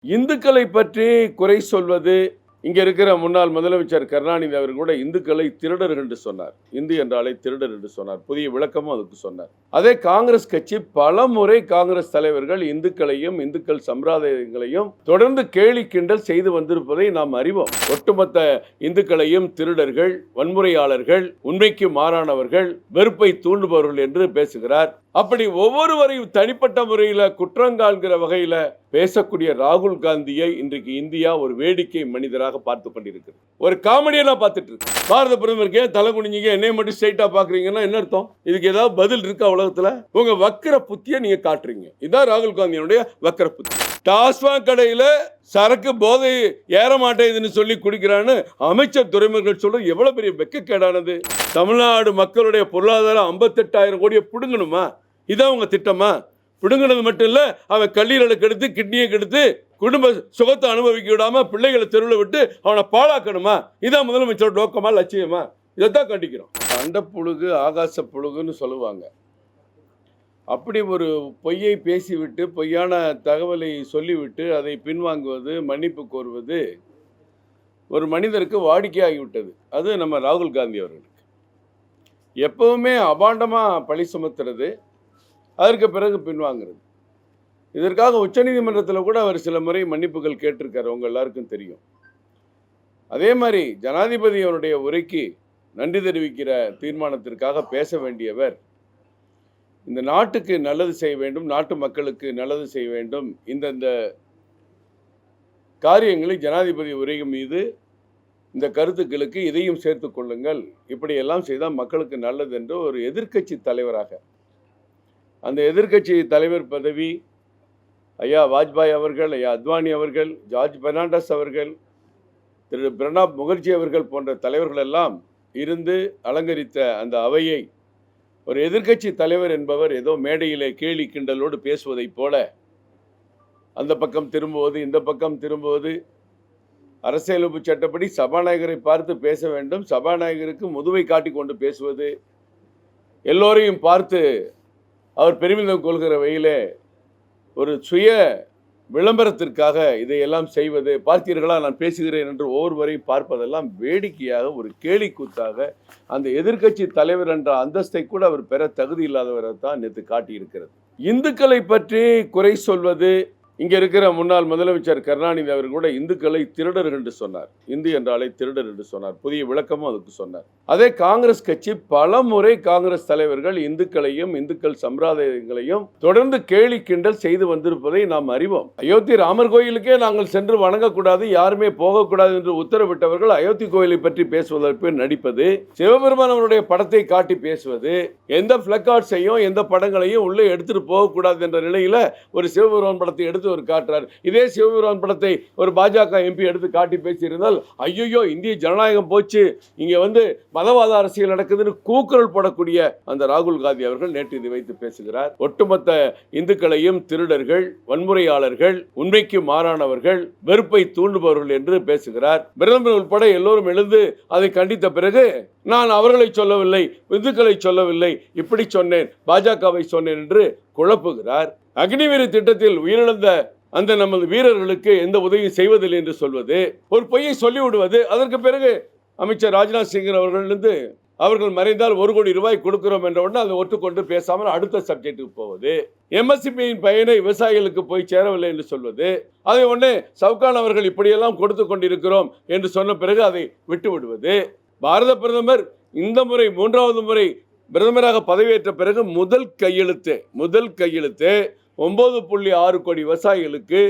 இந்துக்களை பற்றி குறை சொல்வது, இங்க இருக்கிற முன்னாள் முதலமைச்சர் கருணாநிதி அவர் கூட இந்துக்களை திருடர்கள் என்று சொன்னார். இந்து என்றாலே திருடர் என்று சொன்னார். புதிய விளக்கமும் அதுக்கு சொன்னார். அதே காங்கிரஸ் கட்சி பல முறை காங்கிரஸ் தலைவர்கள் இந்துக்களையும் இந்துக்கள் சம்பிரதாயங்களையும் தொடர்ந்து கேலி கிண்டல் செய்து வந்திருப்பதை நாம் அறிவோம். ஒட்டுமொத்த இந்துக்களையும் திருடர்கள், வன்முறையாளர்கள், உண்மைக்கு மாறானவர்கள், வெறுப்பை தூண்டுபவர்கள் என்று பேசுகிறார். அப்படி ஒவ்வொருவரையும் தனிப்பட்ட முறையில் குற்றங்காண்கிற வகையில் பேசக்கூடிய ராகுல் காந்தியை இன்றைக்கு இந்தியா ஒரு வேடிக்கை மனிதராக பார்த்து கொண்டிருக்கிறது. ஒரு காமெடியா பார்த்துட்டு இருக்கு. பாரத பிரதமருக்கு தலை குனிஞ்சிங்க என்னை மட்டும் ஸ்ட்ரைட்டா பாக்குறீங்கன்னா என்ன அர்த்தம்? இதுக்கு ஏதாவது பதில் இருக்கா உலகத்துல? உங்க வக்கர புத்தியை நீங்க காட்டுறீங்க. இதான் ராகுல் காந்தியினுடைய வக்கர புத்தி. டாஸ்மாக் கடையில சரக்கு போதை ஏற மாட்டேதுன்னு சொல்லி குடிக்கிறான்னு அமைச்சர் துறைமுகங்கள் சொல்றது எவ்வளவு பெரிய வெக்கக்கேடானது. தமிழ்நாடு மக்களுடைய பொருளாதாரம் 58,000 கோடியை பிடுங்கணுமா? இதான் உங்க திட்டமா? பிடுங்கினது மட்டும் இல்ல, அவன் கல்லீரலை கெடுத்து கிட்னியை கெடுத்து குடும்ப சுகத்தை அனுபவிக்க விடாம பிள்ளைகளை தெருவில் விட்டு அவனை பாழாக்கணுமா? இதான் முதலமைச்சரோட நோக்கமா, லட்சியமா? இதைத்தான் கண்டிக்கிறோம். அண்ட புழுகு ஆகாச புழுகுன்னு சொல்லுவாங்க. அப்படி ஒரு பொய்யை பேசிவிட்டு பொய்யான தகவலை சொல்லிவிட்டு அதை பின்வாங்குவது, மன்னிப்பு கோருவது ஒரு மனிதருக்கு வாடிக்கையாகிவிட்டது. அது நம்ம ராகுல் காந்தி அவர்களுக்கு எப்பவுமே அபாண்டமா பழி சுமத்துறது, அதற்கு பிறகு பின்வாங்கிறது. இதற்காக உச்சநீதிமன்றத்தில் கூட அவர் சில முறை மன்னிப்புகள் கேட்டிருக்காரு, உங்க எல்லாருக்கும் தெரியும். அதே மாதிரி ஜனாதிபதி அவருடைய உரைக்கு நன்றி தெரிவிக்கிற தீர்மானத்திற்காக பேச வேண்டியவர் இந்த நாட்டுக்கு நல்லது செய்ய வேண்டும், நாட்டு மக்களுக்கு நல்லது செய்ய வேண்டும், இந்த காரியங்களை ஜனாதிபதி உரை மீது இந்த கருத்துக்களுக்கு இதையும் சேர்த்து கொள்ளுங்கள், இப்படியெல்லாம் செய்தால் மக்களுக்கு நல்லது என்று ஒரு எதிர்க்கட்சி தலைவராக, அந்த எதிர்க்கட்சி தலைவர் பதவி ஐயா வாஜ்பாய் அவர்கள், ஐயா அத்வானி அவர்கள், ஜார்ஜ் பெர்னாண்டஸ் அவர்கள், திரு பிரணாப் முகர்ஜி அவர்கள் போன்ற தலைவர்கள் எல்லாம் இருந்து அலங்கரித்த அந்த அவையை ஒரு எதிர்க்கட்சி தலைவர் என்பவர் ஏதோ மேடையிலே கேலி கிண்டலோடு பேசுவதைப் போல அந்த பக்கம் திரும்புவது, இந்த பக்கம் திரும்புவது, அரசியலமைப்பு சட்டப்படி சபாநாயகரை பார்த்து பேச வேண்டும், சபாநாயகருக்கு முதுவை காட்டி கொண்டு பேசுவது, எல்லோரையும் பார்த்து அவர் பெருமிதம் கொள்கிற வகையிலே ஒரு சுய விளம்பரத்திற்காக இதையெல்லாம் செய்வது, பார்த்தீர்களா நான் பேசுகிறேன் என்று ஒவ்வொருவரையும் பார்ப்பதெல்லாம் வேடிக்கையாக, ஒரு கேலிக்கூத்தாக, அந்த எதிர்க்கட்சி தலைவர் என்ற அந்தஸ்தை கூட அவர் பெற தகுதி இல்லாதவரை தான் நேற்று காட்டியிருக்கிறது. இந்துக்களை பற்றி குறை சொல்வது, இங்க இருக்கிற முன்னாள் முதலமைச்சர் கருணாநிதி அவர் கூட இந்துக்களை திருடர்கள் என்று சொன்னார். இந்து என்றாலே திருடர் என்று சொன்னார். புதிய விளக்கமும் அதுக்கு சொன்னார். அதே காங்கிரஸ் கட்சி பல முறை காங்கிரஸ் தலைவர்கள் இந்துக்களையும் இந்துக்கள் சம்பிரதாயங்களையும் தொடர்ந்து கேலி கிண்டல் செய்து வந்திருப்பதை நாம் அறிவோம். அயோத்தி ராமர் கோயிலுக்கே நாங்கள் சென்று வணங்கக்கூடாது, யாருமே போகக்கூடாது என்று உத்தரவிட்டவர்கள் அயோத்தி கோயிலை பற்றி பேசுவதற்கு நடிப்பது, சிவபெருமான் அவருடைய படத்தை காட்டி பேசுவது, எந்த பிளக்கார்ட்ஸையும் எந்த படங்களையும் உள்ளே எடுத்துட்டு போகக்கூடாது என்ற நிலையில ஒரு சிவபெருமான் படத்தை எடுத்து ஒரு காட்டுறார். இதே சிவபெருமான் படத்தை ஒரு பாஜக எம்பி எடுத்து காட்டி பேசியிருந்தால் ஐயோ இந்திய ஜனநாயகம் போச்சு, இங்க மதவாத அரசியல் நடக்குதுன்னு கூக்குரல் போடக்கூடிய அந்த ராகுல் காந்தி அவர்கள் நேற்று இதை வைத்து பேசுகிறார். ஒட்டுமொத்த இந்துக்களையும் திருடர்கள், வன்முறையாளர்கள், உண்மைக்கு மாறானவர்கள், வெறுப்பை தூண்டுபவர்கள் என்று பேசுகிறார். பிரதமர் உட்பட எல்லோரும் எழுந்து அதை கண்டித்த பிறகு நான் அவர்களை சொல்லவில்லை, இந்துக்களை சொல்லவில்லை, இப்படி சொன்னேன், பாஜகவை சொன்னேன் என்று குழப்புகிறார். அக்னிவீர திட்டத்தில் உயிரிழந்த அந்த நமது வீரர்களுக்கு எந்த உதவியும் செய்வதில்லை என்று சொல்வது, ஒரு பொய்யை சொல்லிவிடுவது, அதற்கு பிறகு அமைச்சர் ராஜ்நாத் சிங் அவர்கள் மறைந்தால் 1 கோடி ரூபாய் கொடுக்கிறோம் என்ற உடனே அதை ஒட்டுக்கொண்டு பேசாமல் அடுத்த சப்ஜெக்டுக்கு போவது, எம்எஸ்பியின் பயனை விவசாயிகளுக்கு போய் சேரவில்லை என்று சொல்வது, அதை உடனே சவுகான் அவர்கள் இப்படியெல்லாம் கொடுத்து கொண்டிருக்கிறோம் என்று சொன்ன பிறகு அதை விட்டு விடுவது. பாரத பிரதமர் இந்த முறை 3வது முறை பிரதமராக பதவியேற்ற பிறகு முதல் கையெழுத்து 9.6 கோடி விவசாயிகளுக்கு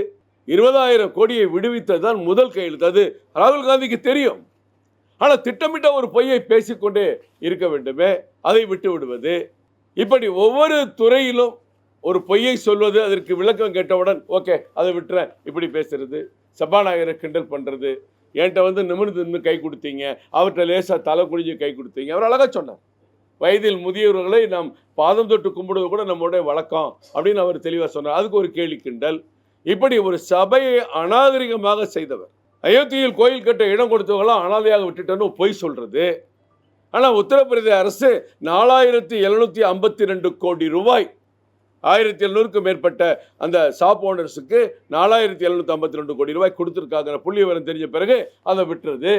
20,000 கோடியை விடுவித்ததுதான் முதல் கையெழுத்து. அது ராகுல் காந்திக்கு தெரியும். ஆனால் திட்டமிட்ட ஒரு பொய்யை பேசிக்கொண்டே இருக்க வேண்டுமே, அதை விட்டு விடுவது. இப்படி ஒவ்வொரு துறையிலும் ஒரு பொய்யை சொல்வது, அதற்கு விளக்கம் கேட்டவுடன் ஓகே அதை விட்டுறேன் இப்படி பேசுறது, சபாநாயகரை கிண்டல் பண்றது, என்கிட்ட நிமிர்ந்து நின்று கை கொடுத்தீங்க, அவர்கிட்ட லேசா தலை குனிஞ்சு கை கொடுத்தீங்க. அவர் அழகா சொன்னார், வயதில் முதியவர்களை நாம் பாதம் தொட்டு கும்பிடுவது கூட நம்மளுடைய வழக்கம் அப்படின்னு அவர் தெளிவாக சொன்னார். அதுக்கு ஒரு கேலி கிண்டல். இப்படி ஒரு சபையை அநாகரிகமாக செய்தவர். அயோத்தியில் கோயில் கட்ட இடம் கொடுத்தவங்களாம் அனாதையாக விட்டுட்டோன்னு பொய் சொல்றது. ஆனால் உத்தரப்பிரதேச அரசு 4,752 கோடி ரூபாய் 1700க்கும் மேற்பட்ட அந்த ஷாப் ஓனர்ஸுக்கு 4752 கோடி ரூபாய் கொடுத்துருக்காங்க புள்ளி விவரம் தெரிஞ்ச பிறகு அதை விட்டுறது.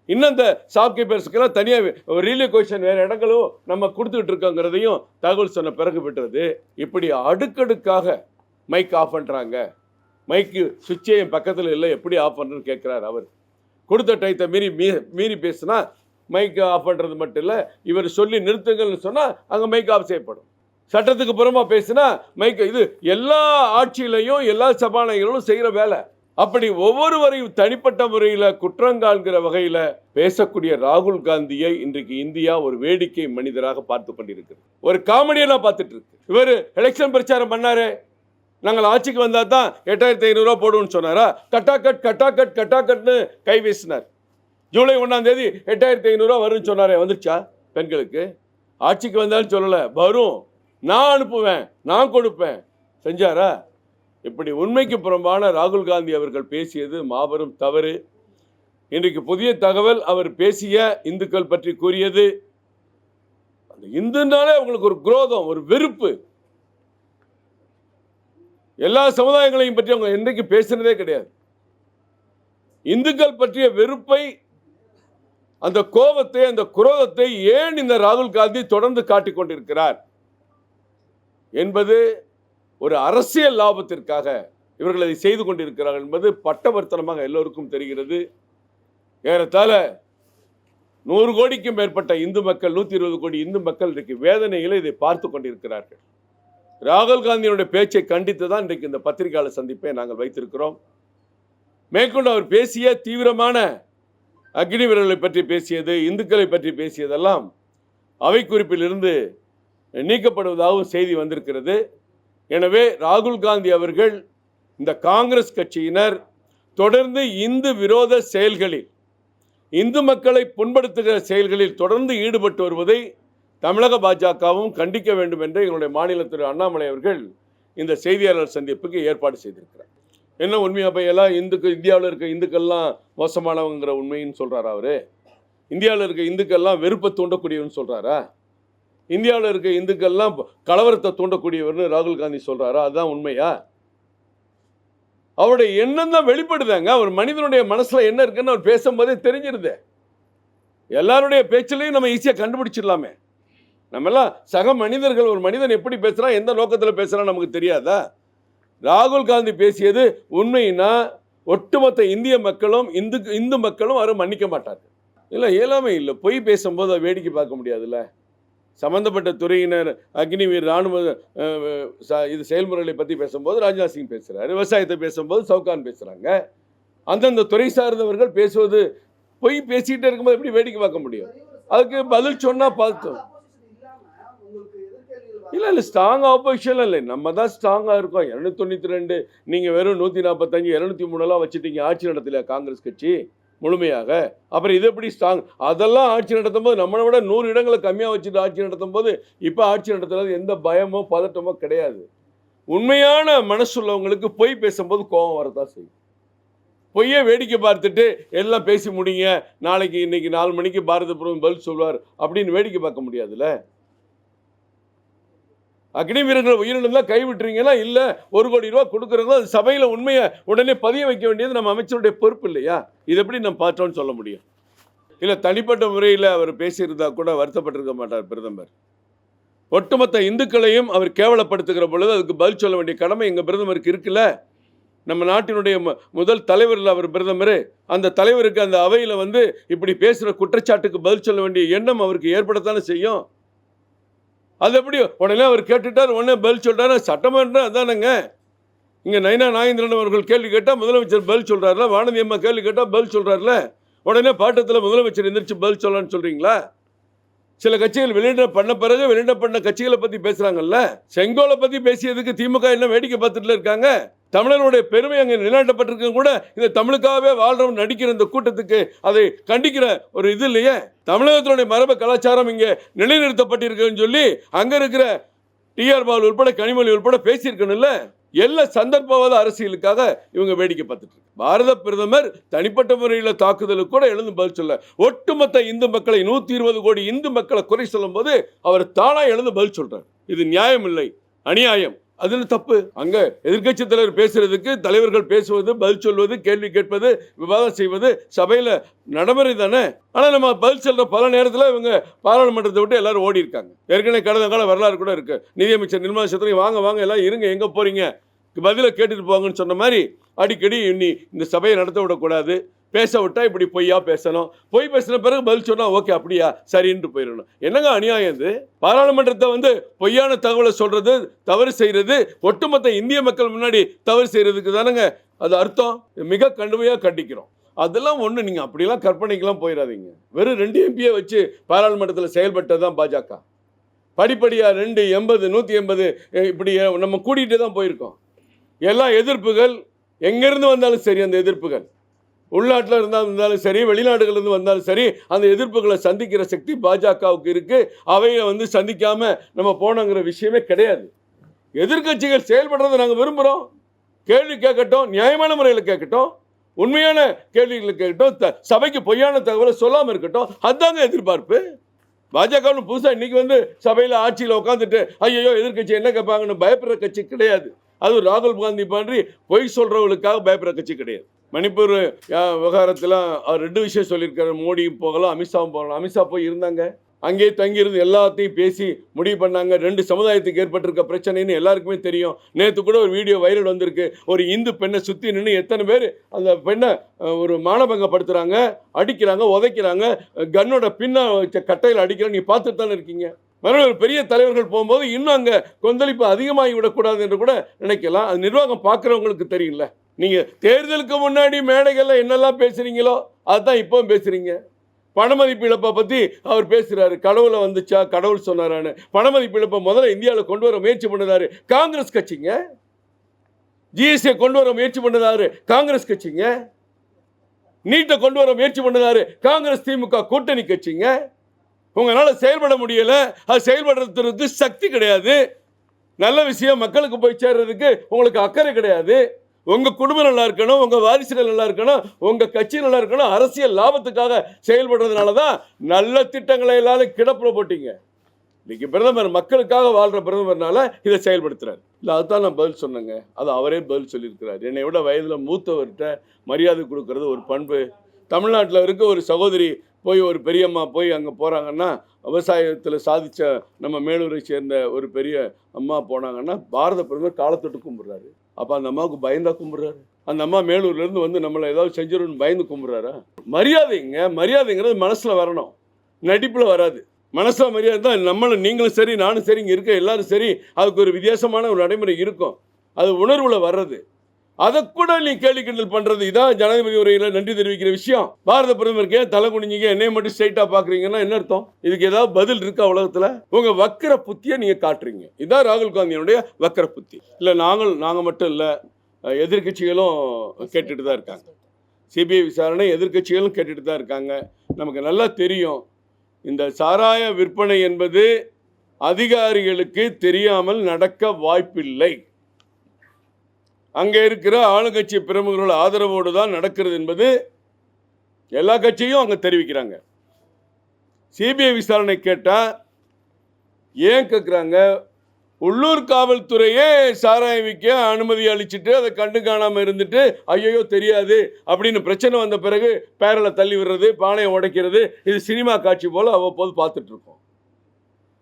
இன்னும் இந்த ஷாப் கீப்பர்ஸுக்கெல்லாம் தனியாக ரீலோகேஷன் வேறு இடங்களும் நம்ம கொடுத்துக்கிட்டு இருக்கோங்கிறதையும் தகவல் சொன்ன பிறகு விட்டுறது. இப்படி அடுக்கடுக்காக மைக் ஆஃப் பண்ணுறாங்க. மைக்கு சுவிட்சே என் பக்கத்தில் இல்லை, எப்படி ஆஃப் பண்ணுறதுன்னு கேட்குறாரு அவர். கொடுத்த டயத்தை மீறி பேசுனா மைக் ஆஃப் பண்ணுறது மட்டும் இல்லை, இவர் சொல்லி நிறுத்துங்கள்னு சொன்னால் அங்கே மைக் ஆஃப் செய்யப்படும். சட்டத்துக்கு புறமா பேசுனா மைக் இது எல்லா ஆட்சியிலையும் எல்லா சபாநாயகர்களும் செய்கிற வேலை. அப்படி ஒவ்வொருவரையும் தனிப்பட்ட முறையில் குற்றங்காண்கிற வகையில் பேசக்கூடிய ராகுல் காந்தியை இன்றைக்கு இந்தியா ஒரு வேடிக்கை மனிதராக பார்த்து கொண்டிருக்கிறது. ஒரு காமெடியெல்லாம் பார்த்துட்டு இருக்கு. இவர் எலெக்ஷன் பிரச்சாரம் பண்ணாரு, நாங்கள் ஆட்சிக்கு வந்தால் தான் 8500 ரூபா போடுவோம்னு சொன்னாரா? கட்டாக்கட்னு கை வீசினார். ஜூலை 1ஆம் தேதி 8500 ரூபா வரும்னு சொன்னாரே, வந்துருச்சா? பெண்களுக்கு ஆட்சிக்கு வந்தாலும் சொல்லலை, வரும், நான் அனுப்புவேன், நான் கொடுப்பேன், செஞ்சாரா? இப்படி உண்மைக்கு புறம்பான ராகுல் காந்தி அவர்கள் பேசியது மாபெரும் தவறு. இன்றைக்கு புதிய தகவல், அவர் பேசிய இந்துக்கள் பற்றி கூறியது, அந்த இந்துனாலே அவங்களுக்கு ஒரு குரோதம், ஒரு வெறுப்பு. எல்லா சமுதாயங்களையும் பற்றி அவங்க இன்றைக்கு பேசினதே கிடையாது. இந்துக்கள் பற்றிய வெறுப்பை, அந்த கோபத்தை, அந்த குரோதத்தை ஏன் இந்த ராகுல் காந்தி தொடர்ந்து காட்டிக் கொண்டிருக்கிறார் என்பது ஒரு அரசியல் லாபத்திற்காக இவர்கள் அதை செய்து கொண்டிருக்கிறார்கள் என்பது பட்டவர்த்தனமாக எல்லோருக்கும் தெரிகிறது. ஏறத்தாழ 100 கோடிக்கும் மேற்பட்ட இந்து மக்கள், 120 கோடி இந்து மக்கள் இன்றைக்கு வேதனைகளை இதை பார்த்து கொண்டிருக்கிறார்கள். ராகுல் காந்தியினுடைய பேச்சை கண்டித்து தான் இன்றைக்கு இந்த பத்திரிகையாளர் சந்திப்பை நாங்கள் வைத்திருக்கிறோம். மேற்கொண்டு அவர் பேசிய தீவிரமான அக்னி வீரர்களை பற்றி பேசியது, இந்துக்களை பற்றி பேசியதெல்லாம் அவை குறிப்பிலிருந்து நீக்கப்படுவதாகவும் செய்தி வந்திருக்கிறது. எனவே ராகுல் காந்தி அவர்கள், இந்த காங்கிரஸ் கட்சியினர் தொடர்ந்து இந்து விரோத செயல்களில், இந்து மக்களை புண்படுத்துகிற செயல்களில் தொடர்ந்து ஈடுபட்டு வருவதை தமிழக பாஜகவும் கண்டிக்க வேண்டும் என்று எங்களுடைய மாநில திரு அண்ணாமலை அவர்கள் இந்த செய்தியாளர் சந்திப்புக்கு ஏற்பாடு செய்திருக்கிறார். என்ன உண்மையா பையெல்லாம் இந்தியாவில் இருக்க இந்துக்கள்லாம் மோசமானவங்கிற உண்மைன்னு சொல்கிறாரா? அவர் இந்தியாவில் இருக்க இந்துக்கள்லாம் வெறுப்பை தூண்டக்கூடியவன்னு சொல்கிறாரா? இந்தியாவில் இருக்க இந்துக்கள்லாம் கலவரத்தை தூண்டக்கூடியவர்னு ராகுல் காந்தி சொல்கிறாரா? அதுதான் உண்மையா? அவருடைய எண்ணம் தான் வெளிப்படுதாங்க. அவர் மனிதனுடைய மனசில் என்ன இருக்குன்னு அவர் பேசும்போதே தெரிஞ்சிருது. எல்லாருடைய பேச்சிலையும் நம்ம ஈஸியாக கண்டுபிடிச்சிடலாமே. நம்மெல்லாம் சக மனிதர்கள். ஒரு மனிதன் எப்படி பேசுகிறான், எந்த நோக்கத்தில் பேசுகிறான் நமக்கு தெரியாதா? ராகுல் காந்தி பேசியது உண்மைன்னா ஒட்டுமொத்த இந்திய மக்களும் இந்து மக்களும் அவரை மன்னிக்க மாட்டார்கள். இல்லை, இயலாமை இல்லை. பொய் பேசும்போது அதை வேடிக்கை பார்க்க முடியாதுல்ல. சம்பந்தப்பட்ட துறையினர், அக்னி வீர், இராணுவ இது செயல்முறைகளை பற்றி பேசும்போது ராஜ்நாத் சிங் பேசுகிறாரு, விவசாயத்தை பேசும்போது சவுகான் பேசுகிறாங்க. அந்தந்த துறை சார்ந்தவர்கள் பேசுவது பொய் பேசிக்கிட்டே இருக்கும்போது எப்படி வேடிக்கை பார்க்க முடியும்? அதுக்கு பதில் சொன்னால் பார்த்தோம். இல்லை, ஸ்ட்ராங் ஆப்போசிஷன் இல்லை, நம்ம தான் ஸ்ட்ராங்காக இருக்கோம். 292 நீங்கள் வெறும் 145 203 வச்சுட்டீங்க. ஆட்சி நடத்தலையா காங்கிரஸ் கட்சி முழுமையாக? அப்புறம் இது எப்படி ஸ்ட்ராங்? அதெல்லாம் ஆட்சி நடத்தும் போது நம்மளை விட 100 இடங்களை கம்மியாக வச்சுட்டு ஆட்சி நடத்தும் போது இப்போ ஆட்சி நடத்துறது எந்த பயமோ பதட்டமோ கிடையாது. உண்மையான மனசுள்ளவங்களுக்கு பொய் பேசும்போது கோபம் வரதான் செய்யும். பொய்யே வேடிக்கை பார்த்துட்டு எல்லாம் பேசி முடிங்க, நாளைக்கு இன்னைக்கு 4 மணிக்கு பாரத பிரதமர் பதில் சொல்வார் அப்படின்னு வேடிக்கை பார்க்க முடியாதுல்ல. அக்னி வீரர்கள் உயிரிழந்தால் கைவிட்டுறீங்கன்னா இல்லை, 1 கோடி ரூபா கொடுக்குறதோ அது சபையில் உண்மையை உடனே பதிய வைக்க வேண்டியது நம்ம அமைச்சருடைய பொறுப்பு இல்லையா? இது எப்படி நம்ம பார்த்தோன்னு சொல்ல முடியும்? இல்லை, தனிப்பட்ட முறையில் அவர் பேசியிருந்தா கூட வருத்தப்பட்டிருக்க மாட்டார் பிரதமர். ஒட்டுமொத்த இந்துக்களையும் அவர் கேவலப்படுத்துகிற பொழுது அதுக்கு பதில் சொல்ல வேண்டிய கடமை எங்கள் பிரதமருக்கு இருக்குல்ல. நம்ம நாட்டினுடைய முதல் தலைவர் அவர் பிரதமர். அந்த தலைவருக்கு அந்த அவையில் இப்படி பேசுகிற குற்றச்சாட்டுக்கு பதில் சொல்ல வேண்டிய எண்ணம் அவருக்கு ஏற்படத்தானே செய்யும். அது எப்படி உடனே அவர் கேட்டுட்டார், உடனே பதில் சொல்கிறாரு? சட்டமன்றம் அதானங்க. இங்கே நைனா நாகேந்திரன் அவர்கள் கேள்வி கேட்டால் முதலமைச்சர் பதில் சொல்கிறாருல, வானதி அம்மா கேள்வி கேட்டால் பதில் சொல்கிறாருல, உடனே பாட்டத்தில் முதலமைச்சர் எந்திரிச்சு பதில் சொல்லலான்னு சொல்கிறீங்களா? சில கட்சிகள் வெளியிட பண்ண பிறகு வெளியிட பண்ண கட்சிகளை பற்றி பேசுகிறாங்கல்ல. செங்கோலை பற்றி பேசியதுக்கு திமுக என்ன வேடிக்கை பார்த்துட்டு இருக்காங்க? தமிழனுடைய பெருமை அங்கே நிலைநாட்டப்பட்டிருக்க கூட இந்த தமிழுக்காகவே வாழ்றவன் நடிக்கிற இந்த கூட்டத்துக்கு அதை கண்டிக்கிற ஒரு இது இல்லையே. தமிழகத்தினுடைய மரபு கலாச்சாரம் இங்கே நிலைநிறுத்தப்பட்டிருக்குன்னு சொல்லி அங்கே இருக்கிற டிஆர் பாலு உட்பட கனிமொழி உட்பட பேசியிருக்கணும்ல. எல்லா சந்தர்ப்பவாத அரசியலுக்காக இவங்க வேடிக்கை பார்த்துட்டு இருக்கு. பாரத பிரதமர் தனிப்பட்ட முறையில் தாக்குதலுக்கு கூட எழுந்து பதில் சொல்ல, ஒட்டுமொத்த இந்து மக்களை 120 கோடி இந்து மக்களை குறை சொல்லும் போது அவர் தானா எழுந்து பதில் சொல்றார். இது நியாயம் இல்லை, அநியாயம். அதுல தப்பு. அங்க எதிர்க்கட்சி தலைவர் பேசுறதுக்கு தலைவர்கள் பேசுவது, பதில் சொல்வது, கேள்வி கேட்பது, விவாதம் செய்வது சபையில நடைமுறை தானே. ஆனா நம்ம பதில் சொல்ற பல நேரத்தில் இவங்க பாராளுமன்றத்தை விட்டு எல்லாரும் ஓடி இருக்காங்க. ஏற்கனவே கடந்த கால வரலாறு கூட இருக்கு. நிதியமைச்சர் நிர்மலா சீதாராமன் வாங்க வாங்க எல்லாம் இருங்க, எங்க போறீங்க, பதில கேட்டுட்டு போங்கன்னு சொன்ன மாதிரி அடிக்கடி இன்னி இந்த சபையை நடத்த விடக்கூடாது, பேச விட்டா இப்படி பொய்யா பேசணும், பொய் பேசின பிறகு பதில் சொன்னா ஓகே அப்படியா சரின்னு போயிடணும். என்னங்க அநியாயம் இது? பாராளுமன்றத்தை பொய்யான தகவலை சொல்றது, தவறு செய்யறது, ஒட்டுமொத்த இந்திய மக்கள் முன்னாடி தவறு செய்யறதுக்கு தானங்க அது அர்த்தம். மிக கடுமையாக கண்டிக்கிறோம். அதெல்லாம் ஒன்று, நீங்கள் அப்படிலாம் கற்பனைக்கெல்லாம் போயிடாதீங்க. வெறும் 2 எம்பியை வச்சு பாராளுமன்றத்தில் செயல்பட்டதான் பாஜக. படிப்படியாக 2, 80, 180 இப்படி நம்ம கூட்டிகிட்டு தான் போயிருக்கோம். எல்லா எதிர்ப்புகள் எங்கேருந்து வந்தாலும் சரி, அந்த எதிர்ப்புகள் உள்நாட்டில் இருந்தாலும் சரி, வெளிநாடுகளிலிருந்து வந்தாலும் சரி, அந்த எதிர்ப்புகளை சந்திக்கிற சக்தி பாஜகவுக்கு இருக்கு. அவையை சந்திக்காம நம்ம போனோங்கிற விஷயமே கிடையாது. எதிர்க்கட்சிகள் செயல்படுறதை நாங்கள் விரும்புகிறோம். கேள்வி கேட்கட்டும், நியாயமான முறையில் கேட்கட்டும், உண்மையான கேள்விகளை கேட்கட்டும், சபைக்கு பொய்யான தகவலை சொல்லாமல் இருக்கட்டும். அதுதாங்க எதிர்பார்ப்பு. பாஜக புதுசாக இன்னைக்கு சபையில் ஆட்சியில் உட்காந்துட்டு ஐயோ எதிர்க்கட்சி என்ன கேட்பாங்கன்னு பயப்படுற கட்சி கிடையாது. அது ராகுல் காந்தி மாதிரி பொய் சொல்றவங்களுக்காக பயப்படுற கட்சி கிடையாது. மணிப்பூர் விவகாரத்தில் அவர் 2 விஷயம் சொல்லியிருக்காரு. மோடியும் போகலாம், அமித்ஷாவும் போகலாம். அமித்ஷா போய் இருந்தாங்க, அங்கேயே தங்கியிருந்து எல்லாத்தையும் பேசி முடிவு பண்ணாங்க. 2 சமுதாயத்துக்கு ஏற்பட்டிருக்க பிரச்சனைன்னு எல்லாருக்குமே தெரியும். நேற்று கூட ஒரு வீடியோ வைரல் வந்திருக்கு. ஒரு இந்து பெண்ணை சுற்றி நின்று எத்தனை பேர் அந்த பெண்ணை ஒரு மானபங்கப்படுத்துகிறாங்க, அடிக்கிறாங்க, உதைக்கிறாங்க, கன்னோட பின்ன கட்டையில் அடிக்கிறாங்க. நீ பார்த்துட்டு தானே இருக்கீங்க. மறுபடியும் ஒரு பெரிய தலைவர்கள் போகும்போது இன்னும் அங்கே கொந்தளிப்பு அதிகமாகி விடக்கூடாது என்று கூட நினைக்கலாம். அது நிர்வாகம் பார்க்குறவங்களுக்கு தெரியும்ல. நீங்கள் தேர்தலுக்கு முன்னாடி மேடைகளில் என்னெல்லாம் பேசுகிறீங்களோ அதுதான் இப்போவும் பேசுகிறீங்க. பணமதிப்பு இழப்பை பற்றி அவர் பேசுகிறாரு. கடவுளை வந்துச்சா, கடவுள் சொன்னாரான்னு. பணமதிப்பு இழப்பை முதல்ல இந்தியாவில் கொண்டு வர முயற்சி பண்ணதாரு காங்கிரஸ் கட்சிங்க. ஜிஎஸ்டியை கொண்டு வர முயற்சி பண்ணதாரு காங்கிரஸ் கட்சிங்க. நீட்டை கொண்டு வர முயற்சி பண்ணதாரு காங்கிரஸ் திமுக கூட்டணி கட்சிங்க. உங்களால் செயல்பட முடியலை. அது செயல்படுறதுக்கு சக்தி கிடையாது. நல்ல விஷயம் மக்களுக்கு போய் சேர்றதுக்கு உங்களுக்கு அக்கறை கிடையாது. உங்கள் குடும்பம் நல்லா இருக்கணும், உங்கள் வாரிசுகள் நல்லா இருக்கணும், உங்கள் கட்சி நல்லா இருக்கணும். அரசியல் லாபத்துக்காக செயல்படுறதுனால தான் நல்ல திட்டங்களை எல்லாரும் கிடப்பில் போட்டீங்க. இன்னைக்கு பிரதமர் மக்களுக்காக வாழ்கிற பிரதமர்னால இதை செயல்படுத்துறாரு. இல்லை அதுதான் நான் பதில் சொன்னேங்க. அது அவரே பதில் சொல்லியிருக்கிறார். என்னை விட வயதில் மூத்தவர்கிட்ட மரியாதை கொடுக்கறது ஒரு பண்பு. தமிழ்நாட்டில் இருக்க ஒரு சகோதரி போய், ஒரு பெரியம்மா போய் அங்கே போகிறாங்கன்னா, விவசாயத்தில் சாதித்த நம்ம மேலூரை சேர்ந்த ஒரு பெரிய அம்மா போனாங்கன்னா பாரத பிரதமர் காலத்தொட்டு கும்பிட்றாரு. அப்போ அந்த அம்மாவுக்கு பயந்தா கும்பிட்றாரு? அந்த அம்மா மேலூர்லேருந்து நம்மளை ஏதாவது செஞ்சிடணும்னு பயந்து கும்பிட்றாரா? மரியாதைங்கிறது மனசில் வரணும், நடிப்பில் வராது. மனசில் மரியாதை தான். நம்மளும் நீங்களும் சரி, நானும் சரி, இங்கே இருக்க எல்லாரும் சரி, அதுக்கு ஒரு வித்தியாசமான ஒரு நடைமுறை இருக்கும். அது உணர்வில் வர்றது. அதை கூட நீ கேள்வி கிண்டல் பண்ணுறது, இதான் ஜனாதிபதி உரையில் நன்றி தெரிவிக்கிற விஷயம். பாரத பிரதமருக்கு தலை குனிஞ்சிங்க, என்னைய மட்டும் ஸ்ட்ரைட்டாக பார்க்குறீங்கன்னா என்ன அர்த்தம்? இதுக்கு ஏதாவது பதில் இருக்கா உலகத்தில்? உங்கள் வக்கர புத்தியை நீங்கள் காட்டுறீங்க. இதான் ராகுல் காந்தியினுடைய வக்கர புத்தி. இல்லை நாங்கள் மட்டும் இல்லை, எதிர்கட்சிகளும் கேட்டுட்டு தான் இருக்காங்க. சிபிஐ விசாரணை எதிர்கட்சிகளும் கேட்டுட்டு தான் இருக்காங்க. நமக்கு நல்லா தெரியும், இந்த சாராய விற்பனை என்பது அதிகாரிகளுக்கு தெரியாமல் நடக்க வாய்ப்பில்லை. அங்கே இருக்கிற ஆளுங்கட்சி பிரமுகர்கள் ஆதரவோடு தான் நடக்கிறது என்பது எல்லா கட்சியும் அங்கே தெரிவிக்கிறாங்க. சிபிஐ விசாரணை கேட்டால் ஏன் கேட்குறாங்க? உள்ளூர் காவல்துறையே சாராயம் விற்க அனுமதி அளிச்சுட்டு அதை கண்டு காணாமல் இருந்துட்டு ஐயோ தெரியாது அப்படின்னு பிரச்சனை வந்த பிறகு பேரலை தள்ளி விடுறது, பானையை உடைக்கிறது, இது சினிமா காட்சி போல் அவ்வப்போது பார்த்துட்டு இருக்கோம்.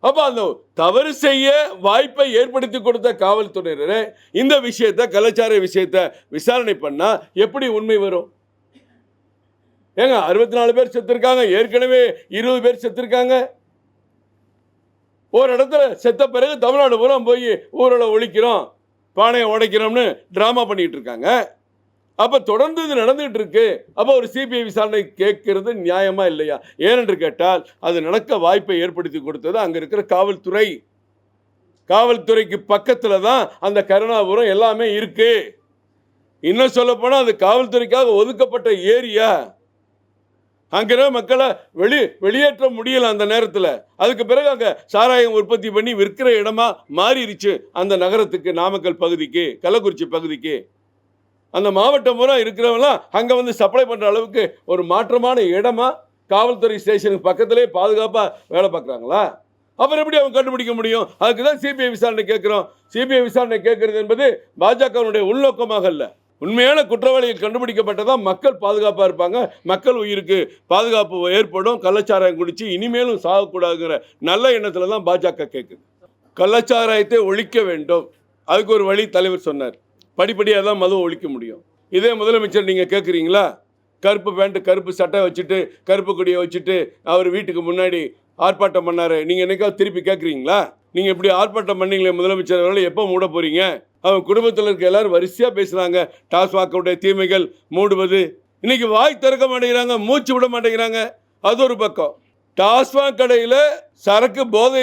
அப்போ அந்த தவறு செய்ய வாய்ப்பை ஏற்படுத்தி கொடுத்த காவல்துறையினரை இந்த விஷயத்தை, கலாச்சார விஷயத்தை விசாரணை பண்ணால் எப்படி உண்மை வரும்? ஏங்க 64 பேர் செத்துருக்காங்க, ஏற்கனவே 20 பேர் செத்துருக்காங்க. ஒரு இடத்துல செத்த பிறகு தமிழ்நாடு பூரா போய் ஊரலை ஒழிக்கிறோம், பானையை உடைக்கிறோம்னு ட்ராமா பண்ணிட்டு இருக்காங்க. அப்போ தொடர்ந்து இது நடந்துகிட்டு இருக்கு. அப்போ ஒரு சிபிஐ விசாரணை கேட்கறது நியாயமா இல்லையா? ஏனென்று கேட்டால் அது நடக்க வாய்ப்பை ஏற்படுத்தி கொடுத்தது அங்கே இருக்கிற காவல்துறை. காவல்துறைக்கு பக்கத்தில் தான் அந்த கருணாபுரம் எல்லாமே இருக்கு. இன்னும் சொல்ல போனால் அது காவல்துறைக்காக ஒதுக்கப்பட்ட ஏரியா. அங்கே மக்களை வெளியேற்ற முடியல அந்த நேரத்தில். அதுக்கு பிறகு அங்கே சாராயம் உற்பத்தி பண்ணி விற்கிற இடமா மாறிடுச்சு அந்த நகரத்துக்கு, நாமக்கல் பகுதிக்கு, கள்ளக்குறிச்சி பகுதிக்கு. அந்த மாவட்டம் பூரா இருக்கிறவங்களாம் அங்கே சப்ளை பண்ணுற அளவுக்கு ஒரு மாற்றமான இடமா காவல்துறை ஸ்டேஷனுக்கு பக்கத்திலே பாதுகாப்பாக வேலை பார்க்குறாங்களா? அப்புறம் எப்படி அவங்க கண்டுபிடிக்க முடியும்? அதுக்கு தான் சிபிஐ விசாரணை கேட்கிறோம். சிபிஐ விசாரணை கேட்கிறது என்பது பாஜகவுடைய உள்நோக்கமாக அல்ல. உண்மையான குற்றவாளிகள் கண்டுபிடிக்கப்பட்டதான் மக்கள் பாதுகாப்பாக இருப்பாங்க, மக்கள் உயிருக்கு பாதுகாப்பு ஏற்படும், கள்ளச்சாராயம் குடிச்சு இனிமேலும் சாகக்கூடாதுங்கிற நல்ல எண்ணத்தில் தான் பாஜக கேட்குது. கள்ளச்சாராயத்தை ஒழிக்க வேண்டும், அதுக்கு ஒரு வழி தலைவர் சொன்னார். படிப்படியாக தான் மது ஒழிக்க முடியும். இதே முதலமைச்சர் நீங்கள் கேட்குறீங்களா? கருப்பு பேண்ட் கருப்பு சட்டை வச்சுட்டு கருப்பு கொடியை வச்சுட்டு அவர் வீட்டுக்கு முன்னாடி ஆர்ப்பாட்டம் பண்ணாரு. நீங்கள் என்னைக்காவது திருப்பி கேட்குறீங்களா? நீங்கள் இப்படி ஆர்ப்பாட்டம் பண்ணீங்களே முதலமைச்சர் அவர்கள், எப்போ மூட போகிறீங்க? அவங்க குடும்பத்தில் இருக்க எல்லாரும் வரிசையாக பேசுகிறாங்க. டாஸ்மாகவுடைய தீமைகள் மூடுவது, இன்னைக்கு வாய் திறக்க மாட்டேங்கிறாங்க, மூச்சு விட மாட்டேங்கிறாங்க. அது ஒரு பக்கம். டாஸ்மாக் கடையில் சரக்கு போதை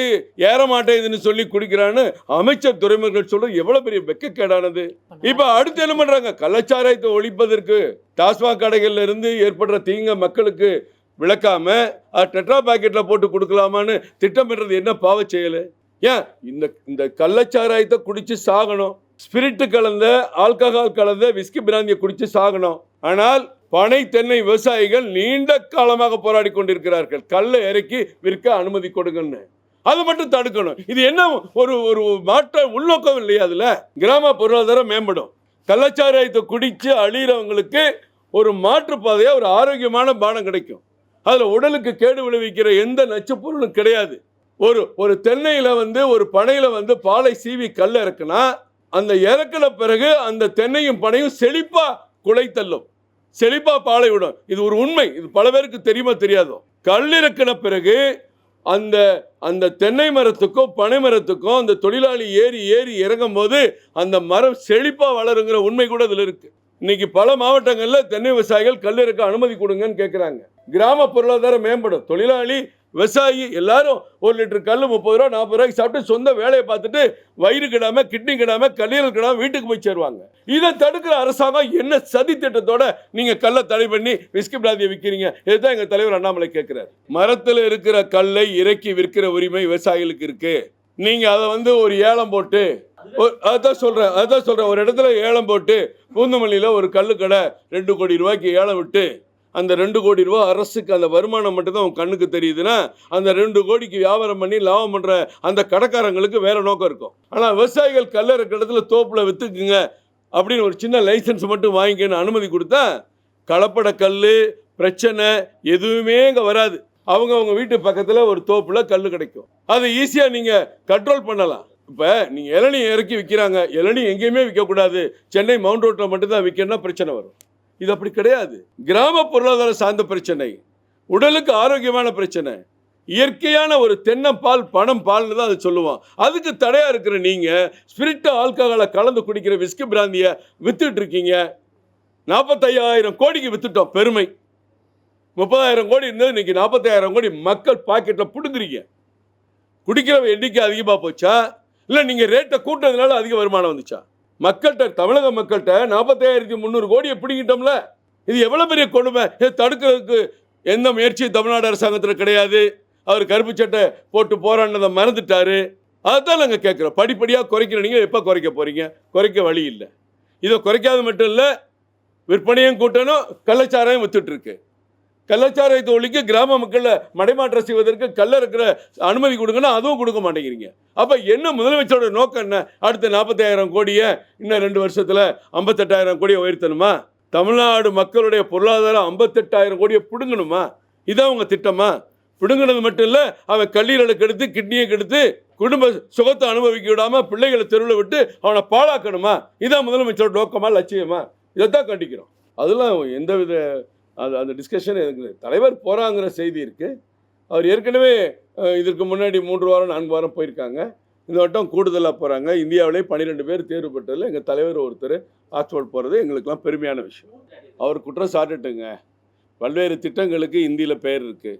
ஏற மாட்டேங்குதுன்னு சொல்லி குடிக்கிறான்னு அமைச்சர் துறைமுகங்கள் சொல்றது எவ்வளவு பெரிய வெக்கக்கேடானது. இப்ப அடுத்து என்ன பண்றாங்க? கள்ளச்சாராயத்தை ஒழிப்பதற்கு டாஸ்மாக் கடைகள்ல இருந்து ஏற்படுற தீங்க மக்களுக்கு விளக்காம டெட்ரா பாக்கெட்ல போட்டு கொடுக்கலாமான்னு திட்டமிடுறது என்ன பாவ செயல்? ஏன் இந்த கள்ளச்சாராயத்தை குடிச்சு சாகணும், ஸ்பிரிட் கலந்த ஆல்கஹால் கலந்த விஸ்கி பிராந்தியை குடிச்சு சாகணும். ஆனால் பனை தென்னை விவசாயிகள் நீண்ட காலமாக போராடி கொண்டிருக்கிறார்கள், கல்லை இறக்கி விற்க அனுமதி கொடுங்கன்னு. அதை மட்டும் தடுக்கணும். இது என்ன ஒரு மாற்ற உள்நோக்கம் இல்லையா? அதுல கிராம பொருளாதாரம் மேம்படும். கள்ளச்சாராயத்தை குடிச்சு அழிகிறவங்களுக்கு ஒரு மாற்றுப்பாதையா ஒரு ஆரோக்கியமான பானம் கிடைக்கும். அதுல உடலுக்கு கேடு விளைவிக்கிற எந்த நச்சு பொருளும் கிடையாது. ஒரு தென்னையில ஒரு பனையில பாலை சீவி கல் இறக்குனா அந்த இறக்குன பிறகு அந்த தென்னையும் பனையும் செழிப்பா குலை தள்ளும், செழிப்பா பாலை விடும். இது ஒரு உண்மை. இது பல பேருக்கு தெரியுமா தெரியாதோ? கல் இறக்கின பிறகு அந்த தென்னை மரத்துக்கும் பனை மரத்துக்கும் அந்த தொழிலாளி ஏறி ஏறி இறங்கும் போது அந்த மரம் செழிப்பா வளருங்கிற உண்மை கூட இதுல இருக்கு. இன்னைக்கு பல மாவட்டங்கள்ல தென்னை விவசாயிகள் கல் இறக்க அனுமதி கொடுங்கன்னு கேட்கிறாங்க. கிராம பொருளாதாரம் மேம்படும். தொழிலாளி விவசாயி எல்லாரும் 1 லிட்டர் கல் 30 ரூபா 40 ரூபாய்க்கு சாப்பிட்டு சொந்த வேலையை பார்த்துட்டு வயிறு கிடாம கிட்னி கிடாம கல்லீரல் கிடாம வீட்டுக்கு போய் சேருவாங்க. இதை தடுக்கிற அரசாங்கம் என்ன சதி திட்டத்தோட நீங்க கல்லை தடை பண்ணி விஸ்கி பிராந்தியை விற்கிறீங்க? இதுதான் எங்க தலைவர் அண்ணாமலை கேட்கிறார். மரத்தில் இருக்கிற கல்லை இறக்கி விற்கிற உரிமை விவசாயிகளுக்கு இருக்கு. நீங்க அதை ஒரு ஏலம் போட்டு, அதான் சொல்றேன், ஒரு இடத்துல ஏலம் போட்டு பூந்தமல்லியில ஒரு கல்லு கடை 2 கோடி ரூபாய்க்கு ஏலம் விட்டு அந்த 2 கோடி ரூபா அரசுக்கு அந்த வருமானம் மட்டும்தான் உன் கண்ணுக்கு தெரியுதுன்னா அந்த 2 கோடிக்கு வியாபாரம் பண்ணி லாபம் பண்ற அந்த கடைக்காரங்களுக்கு வேற நோக்கம் இருக்கும். ஆனால் விவசாயிகள் கல்ல இருக்கிற இடத்துல தோப்புல வித்துக்குங்க அப்படின்னு ஒரு சின்ன லைசன்ஸ் மட்டும் வாங்கிக்கன்னு அனுமதி கொடுத்தா கலப்பட கல் பிரச்சனை எதுவுமே இங்கே வராது. அவங்க வீட்டு பக்கத்தில் ஒரு தோப்புல கல் கிடைக்கும். அதை ஈஸியாக நீங்கள் கண்ட்ரோல் பண்ணலாம். இப்போ நீங்கள் இளநீ இறக்கி விற்கிறாங்க, இளநீ எங்கேயுமே விற்கக்கூடாது, சென்னை மவுண்ட் ரோட்டில் மட்டும்தான் விற்கணும்னா பிரச்சனை வரும். இது அப்படி கிடையாது. கிராம பொருளாதாரம் சார்ந்த பிரச்சனை, உடலுக்கு ஆரோக்கியமான பிரச்சனை, இயற்கையான ஒரு தென்னம்பால் பனம் பால்னு தான் அதை சொல்லுவோம். அதுக்கு தடையா இருக்கிற நீங்க ஸ்பிரிட் ஆல்கஹாலை கலந்து குடிக்கிற விஸ்கி பிராந்தியை வித்துட்டு இருக்கீங்க. 45,000 கோடிக்கு வித்துட்டோம். பெருமை. 30,000 கோடி இருந்தது, இன்னைக்கு 45,000 கோடி மக்கள் பாக்கெட்ல புடுங்குறீங்க. குடிக்கிற எண்ணிக்கை அதிகமாக போச்சா இல்லை நீங்கள் ரேட்டை கூட்டதுனால அதிக வருமானம் வந்துச்சா? மக்கள்கிட்ட, தமிழக மக்கள்கிட்ட 45,300 கோடியை பிடிக்கிட்டோம்ல. இது எவ்வளோ பெரிய கொடுமை. இதை தடுக்கிறதுக்கு எந்த முயற்சியும் தமிழ்நாடு அரசாங்கத்தில் கிடையாது. அவர் கருப்பு சட்டை போட்டு போராடினதை மறந்துட்டாரு. அதுதான் நாங்கள் கேட்குறோம். படிப்படியாக குறைக்கிற நீங்கள் எப்போ குறைக்க போகிறீங்க? குறைக்க வழி இல்லை. இதை குறைக்காத மட்டும் இல்லை, விற்பனையும் கூட்டணும், கள்ளச்சாராயம் வித்துட்டு இருக்கு. கள்ளச்சாராயத்தை ஒழிக்க கிராம மக்களை மடைமாற்றம் செய்வதற்கு கல்ல இருக்கிற அனுமதி கொடுங்கன்னா அதுவும் கொடுக்க மாட்டேங்கிறீங்க. அப்போ என்ன முதலமைச்சரோட நோக்கம் என்ன? அடுத்த 40,000 கோடியை இன்னும் 2 வருஷத்தில் 58,000 கோடியை உயர்த்தணுமா? தமிழ்நாடு மக்களுடைய பொருளாதாரம் 58,000 கோடியை பிடுங்கணுமா? இதான் உங்கள் திட்டமா? பிடுங்கினது மட்டும் இல்லை, அவன் கல்லீரலை கெடுத்து கிட்னியை கெடுத்து குடும்ப சுகத்தை அனுபவிக்க விடாமல் பிள்ளைகளை தெருவில் விட்டு அவனை பாழாக்கணுமா? இதான் முதலமைச்சரோட நோக்கமா லட்சியமா? இதைத்தான் கண்டிக்கிறோம். அதெல்லாம் எந்தவித அந்த டிஸ்கஷன் எனக்கு தலைவர் போகிறாங்கிற செய்தி இருக்குது. அவர் ஏற்கனவே இதற்கு முன்னாடி 3 வாரம் 4 வாரம் போயிருக்காங்க. இந்த வட்டம் கூடுதலாக போகிறாங்க. இந்தியாவிலே 12 பேர் தேர்வு பெற்றதில் எங்கள் தலைவர் ஒருத்தர் ஆக்ஸ்போர்ட் போகிறது எங்களுக்கெல்லாம் பெருமையான விஷயம். அவர் குற்றம் சாட்டுட்டுங்க. பல்வேறு திட்டங்களுக்கு இந்தியில் பெயர் இருக்குது.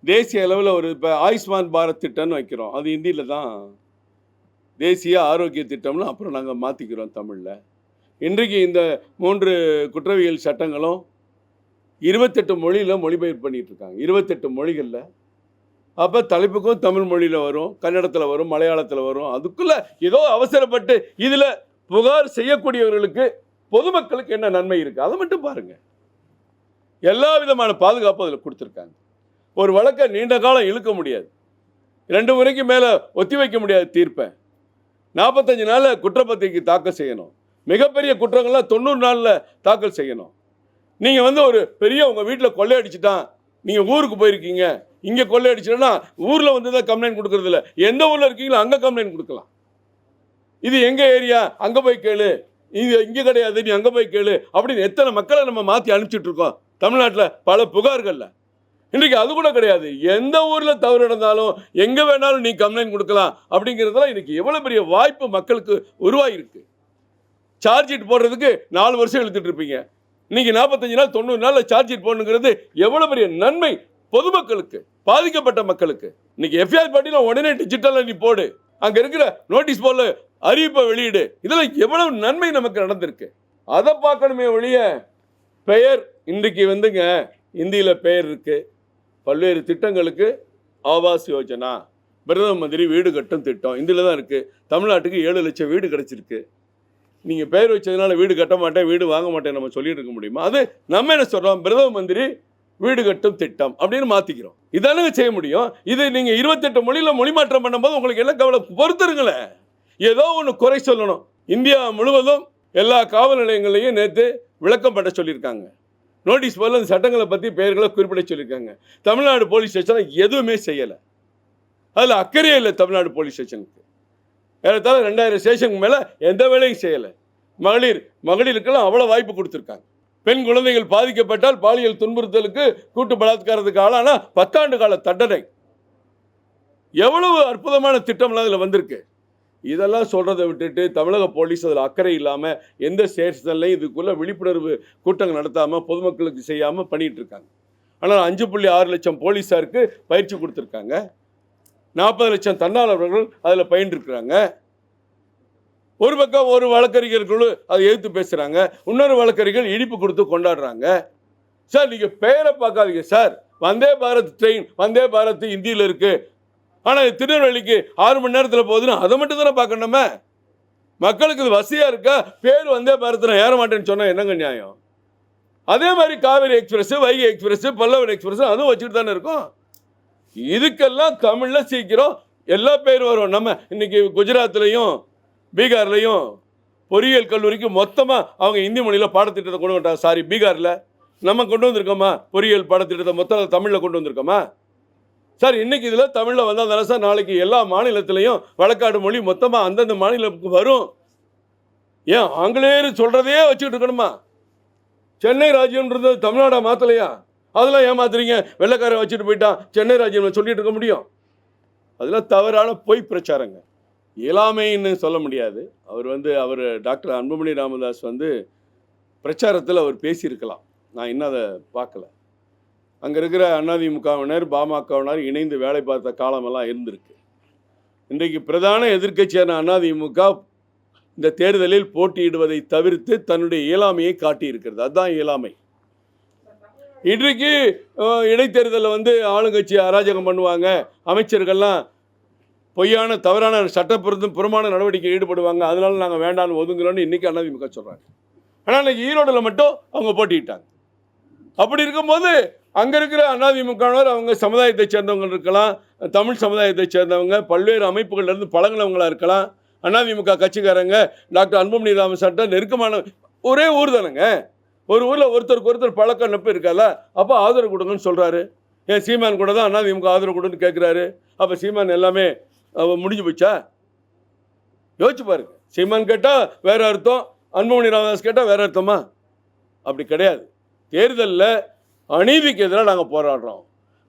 தேசிய அளவில் இப்போ ஆயுஷ்மான் பாரத் திட்டம்னு வைக்கிறோம், அது இந்தியில் தான் தேசிய ஆரோக்கிய திட்டம்னு அப்புறம் நாங்கள் மாற்றிக்கிறோம் தமிழில். இன்றைக்கு இந்த 3 குற்றவியல் சட்டங்களும் 28 மொழியில் மொழிபெயர்ப்பு பண்ணிட்டு இருக்காங்க. 28 மொழிகளில். அப்போ தலைப்புக்கும் தமிழ் மொழியில் வரும், கன்னடத்தில் வரும், மலையாளத்தில் வரும். அதுக்குள்ளே ஏதோ அவசரப்பட்டு இதில் புகார் செய்யக்கூடியவர்களுக்கு பொதுமக்களுக்கு என்ன நன்மை இருக்குது அதை மட்டும் பாருங்கள். எல்லா விதமான பாதுகாப்பு அதில் கொடுத்துருக்காங்க. ஒரு வழக்கை நீண்ட காலம் இழுக்க முடியாது. 2 முறைக்கு மேலே ஒத்தி வைக்க முடியாது தீர்ப்பை. 45 நாளில் குற்றப்பத்திரிக்கை தாக்கல் செய்யணும். மிகப்பெரிய குற்றங்கள்லாம் 90 நாளில் தாக்கல் செய்யணும். நீங்கள் வந்து ஒரு பெரிய உங்கள் வீட்டில் கொள்ளையடிச்சிட்டான், நீங்கள் ஊருக்கு போயிருக்கீங்க, இங்கே கொள்ளையடிச்சிட்டா ஊரில் வந்து தான் கம்ப்ளைண்ட் கொடுக்கறது இல்லை. எந்த ஊரில் இருக்கீங்களோ அங்கே கம்ப்ளைண்ட் கொடுக்கலாம். இது எங்கள் ஏரியா, அங்கே போய் கேளு, இது இங்கே கிடையாது, நீ அங்கே போய் கேளு அப்படின்னு எத்தனை மக்களை நம்ம மாற்றி அனுப்பிச்சிட்டு இருக்கோம் தமிழ்நாட்டில் பல புகார்களில். இன்றைக்கி அது கூட கிடையாது. எந்த ஊரில் தவறு நடந்தாலும் எங்கே வேணாலும் நீ கம்ப்ளைண்ட் கொடுக்கலாம் அப்படிங்கிறதுலாம் இன்றைக்கி எவ்வளோ பெரிய வாய்ப்பு மக்களுக்கு உருவாகிருக்கு. சார்ஜ் ஷீட் போடுறதுக்கு 4 வருஷம் எழுத்துட்டு இருப்பீங்க. இன்னைக்கு 45 நாள் 90 நாளில் சார்ஜ் ஷீட் போடணுங்கிறது எவ்வளோ பெரிய நன்மை பொதுமக்களுக்கு, பாதிக்கப்பட்ட மக்களுக்கு. இன்னைக்கு எஃப்ஐஆர் பாட்டியில் உடனே டிஜிட்டலில் நீ போடு, அங்கே இருக்கிற நோட்டீஸ் போர்டில் அறிவிப்பை வெளியிடு. இதெல்லாம் எவ்வளவு நன்மை நமக்கு நடந்திருக்கு. அதை பார்க்கணுமே ஒழிய பெயர் இன்றைக்கு வந்துங்க இந்தியில் பெயர் இருக்குது. பல்வேறு திட்டங்களுக்கு ஆவாஸ் யோஜனா, பிரதம மந்திரி வீடு கட்டும் திட்டம் இதில் தான் இருக்குது. தமிழ்நாட்டுக்கு 7 லட்சம் வீடு கிடச்சிருக்கு. நீங்கள் பெயர் வச்சதுனால வீடு கட்ட மாட்டேன், வீடு வாங்க மாட்டேன் நம்ம சொல்லிட்டு இருக்க முடியுமா? அது நம்ம என்ன சொல்கிறோம், பிரதம மந்திரி வீடு கட்டும் திட்டம் அப்படின்னு மாற்றிக்கிறோம். இதானுங்க செய்ய முடியும். இது நீங்கள் 28 மொழியில் மொழி மாற்றம் பண்ணும்போது உங்களுக்கு என்ன கவலை? பொறுத்துருங்களேன். ஏதோ ஒன்று குறை சொல்லணும். இந்தியா முழுவதும் எல்லா காவல் நிலையங்களையும் நேற்று விளக்கம் பண்ண சொல்லியிருக்காங்க. நோட்டீஸ் போல அந்த சட்டங்களை பற்றி பெயர்களை குறிப்பிட சொல்லியிருக்காங்க. தமிழ்நாடு போலீஸ் ஸ்டேஷன் எதுவுமே செய்யலை. அதில் அக்கறையே இல்லை தமிழ்நாடு போலீஸ் ஸ்டேஷனுக்கு. ஏறத்தாழ 2000 ஸ்டேஷனுக்கு மேலே எந்த வேலையும் செய்யலை. மகளிருக்கெல்லாம் அவ்வளோ வாய்ப்பு கொடுத்துருக்காங்க. பெண் குழந்தைகள் பாதிக்கப்பட்டால் பாலியல் துன்புறுத்தலுக்கு கூட்டு பலாத்காரத்துக்கு ஆளான 10 ஆண்டு கால தண்டனை. எவ்வளவு அற்புதமான திட்டம்லாம் அதில் வந்திருக்கு. இதெல்லாம் சொல்கிறத விட்டுட்டு தமிழக போலீஸ் அதில் அக்கறை இல்லாமல் எந்த ஸ்டேஷன்லையும் இதுக்குள்ளே விழிப்புணர்வு கூட்டங்கள் நடத்தாமல் பொதுமக்களுக்கு செய்யாமல் பண்ணிகிட்டு இருக்காங்க. ஆனால் 5.6 லட்சம் போலீஸாருக்கு பயிற்சி கொடுத்துருக்காங்க. 40 லட்சம் தன்னாளர்கள் அதில் பயின்றிருக்கிறாங்க. ஒரு பக்கம் ஒரு வழக்கறிஞர்களும் அதை எதிர்த்து பேசுகிறாங்க, இன்னொரு வழக்கறிஞர்கள் இனிப்பு கொடுத்து கொண்டாடுறாங்க. சார் நீங்கள் பெயரை பார்க்காதீங்க சார். வந்தே பாரத் ட்ரெயின், வந்தே பாரத் இந்தியில் இருக்குது, ஆனால் திருநெல்வேலிக்கு 6 மணி நேரத்தில் போகுதுன்னு அதை மட்டும் தானே பார்க்கணுமே. மக்களுக்கு இது வசதியாக இருக்கா? பேர் வந்தே பாரத் நான் ஏற மாட்டேன்னு சொன்னால் என்னங்க நியாயம்? அதே மாதிரி Kaveri express, Vaigai express, Pallavan express அதுவும் வச்சுட்டு தானே இருக்கும். இதுக்கெல்லாம் தமிழில் சீக்கிரம் எல்லா பேரும் வரும். நம்ம இன்னைக்கு குஜராத்லையும் பீகார்லையும் பொறியியல் கல்லூரிக்கு மொத்தமாக அவங்க இந்தி மொழியில் பாடத்திட்டத்தை கொண்டு வந்துட்டாங்க. சாரி, பீகாரில் நம்ம கொண்டு வந்திருக்கோமா பொறியியல் பாடத்திட்டத்தை மொத்தம் தமிழில் கொண்டு வந்திருக்கோமா சார்? இன்னைக்கு இதில் தமிழில் வந்தால் தானே சார் நாளைக்கு எல்லா மாநிலத்திலையும் வழக்காடு மொழி மொத்தமாக அந்தந்த மாநிலத்துக்கு வரும். ஏன் ஆங்கிலேயர் சொல்கிறதையே வச்சுக்கிட்டு இருக்கணுமா? சென்னை ராஜ்யம்ன்றது தமிழ்நாடா மாற்றலையா? அதெல்லாம் ஏமாத்துறீங்க, வெள்ளைக்காரன் வச்சுட்டு போயிட்டான் சென்னை ராஜ்யம் சொல்லிட்டு இருக்க முடியும்? அதெல்லாம் தவறான பொய் பிரச்சாரங்க. இயலாமைன்னு சொல்ல முடியாது. அவர் டாக்டர் அன்புமணி ராமதாஸ் பிரச்சாரத்தில் அவர் பேசியிருக்கலாம். நான் இன்னும் அதை பார்க்கல. அங்கே இருக்கிற அதிமுகவினர் பாமகவினர் இணைந்து வேலை பார்த்த காலமெல்லாம் இருந்திருக்கு. இன்றைக்கு பிரதான எதிர்க்கட்சியான அதிமுக இந்த தேர்தலில் போட்டியிடுவதை தவிர்த்து தன்னுடைய இயலாமையை காட்டியிருக்கிறது. அதுதான் இயலாமை. இன்றைக்கு இடைத்தேர்தலில் ஆளுங்கட்சி அராஜகம் பண்ணுவாங்க, அமைச்சர்கள்லாம் பொய்யான தவறான புறமான நடவடிக்கை ஈடுபடுவாங்க, அதனால நாங்கள் வேண்டாம்னு ஒதுங்குறோன்னு இன்றைக்கி அதிமுக சொல்கிறாங்க. ஆனால் இன்றைக்கி ஈரோடில் மட்டும் அவங்க போட்டிட்டாங்க. அப்படி இருக்கும்போது அங்கே இருக்கிற அதிமுகவினர் அவங்க சமுதாயத்தை சேர்ந்தவங்க இருக்கலாம், தமிழ் சமுதாயத்தை சேர்ந்தவங்க, பல்வேறு அமைப்புகள்லேருந்து பழகினவங்களாக இருக்கலாம். அதிமுக கட்சிக்காரங்க டாக்டர் அன்புமணி ராமதாஸ் நெருக்கமான ஒரே ஊர் தானேங்க. ஒரு ஊரில் ஒருத்தருக்கு ஒருத்தர் பழக்க நட்பு இருக்கால, அப்போ ஆதரவு கொடுங்கன்னு சொல்கிறாரு. ஏன் சீமான் கூட தான் அதிமுக ஆதரவு கொடுன்னு கேட்குறாரு. அப்போ சீமான் எல்லாமே முடிஞ்சு போச்சா? யோசிச்சு பாருங்க. சீமான் கேட்டால் வேற அர்த்தம், அன்புமணி ராமதாஸ் கேட்டால் வேற அர்த்தமா? அப்படி கிடையாது. தேர்தலில் அநீதிக்கு எதிராக நாங்கள் போராடுறோம்,